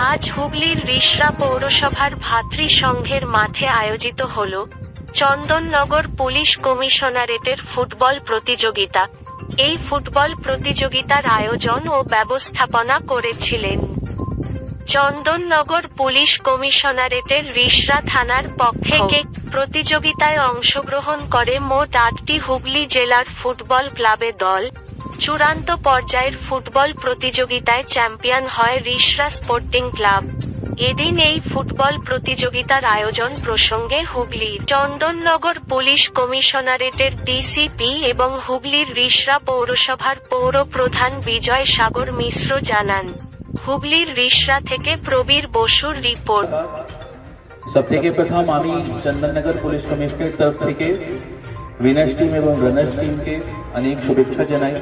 আজ হুগলির রিষড়া পৌরসভার ভাতৃ সংঘের মাঠে আয়োজিত হল চন্দননগর পুলিশ কমিশনারেটের ফুটবল প্রতিযোগিতা। এই ফুটবল প্রতিযোগিতার আয়োজন ও ব্যবস্থাপনা করেছিলেন চন্দননগর পুলিশ কমিশনারেটের রিষড়া থানার পক্ষ থেকে। প্রতিযোগিতায় অংশগ্রহণ করে মোট ৮টি হুগলি জেলার ফুটবল ক্লাবে দল। চূড়ান্ত পর্যায়ের ফুটবল প্রতিযোগিতায় চ্যাম্পিয়ন হয় রিষড়া স্পোর্টিং ক্লাব। এদিন এই ফুটবল প্রতিযোগিতার আয়োজন প্রসঙ্গে হুগলির চন্দননগর পুলিশ কমিশনারেটের ডিসিপি এবং হুগলির রিষড়া পৌরসভার পৌর প্রধান বিজয় সাগর মিশ্র জানান। হুগলির রিষড়া থেকে প্রবীর বসুর রিপোর্ট। सबথেকে প্রথম আমি চন্দননগর পুলিশ কমিশনারেট তরফ থেকে উইনার্স টিম এবং রানার্স টিমকে অনেক শুভেচ্ছা জানাই।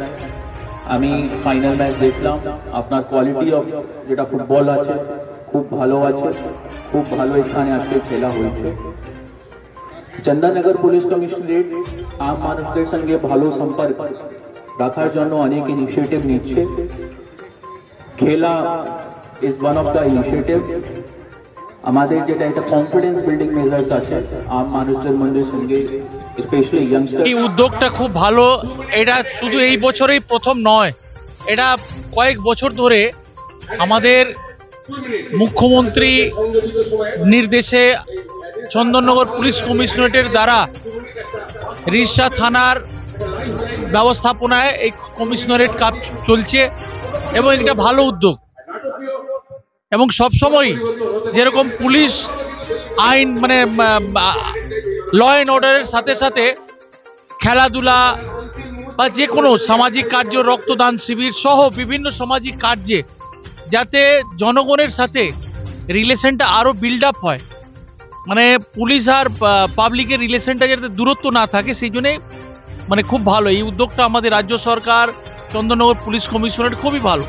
আমি ফাইনাল ম্যাচ দেখলাম, আপনার কোয়ালিটি অফ যেটা ফুটবল আছে খুব ভালো আছে, খুব ভালো এখানে আজকে খেলা হয়েছে। চন্দননগর পুলিশ কমিশনারেট আম মানুষদের সঙ্গে ভালো সম্পর্ক রাখার জন্য অনেক ইনিশিয়েটিভ নিচ্ছে। খেলা is one of the initiative. আমাদের যেটা একটা কনফিডেন্স বিল্ডিং মেজার্স আছে আম মানুষদের মধ্যে সঙ্গে, স্পেশালি ইয়াংস্টার। এই উদ্যোগটা খুব ভালো। এটা শুধু এই বছরেই প্রথম নয়, এটা কয়েক বছর ধরে আমাদের মুখ্যমন্ত্রী নির্দেশে চন্দননগর পুলিশ কমিশনারেটের দ্বারা রিষড়া থানার ব্যবস্থাপনায় এই কমিশনারেট কাপ চলছে এবং এটা ভালো উদ্যোগ। এবং সবসময় যেরকম পুলিশ আইন মানে ল অ্যান্ড অর্ডারের সাথে সাথে খেলাধুলা বা যে কোনো সামাজিক কার্য, রক্তদান শিবির সহ বিভিন্ন সামাজিক কার্যে যাতে জনগণের সাথে রিলেশনটা আরও বিল্ড আপ হয়, মানে পুলিশ আর পাবলিকের রিলেশনটা যাতে দূরত্ব না থাকে, সেই জন্যে মানে খুব ভালো এই উদ্যোগটা। আমাদের রাজ্য সরকার চন্দননগর পুলিশ কমিশনারেট খুবই ভালো।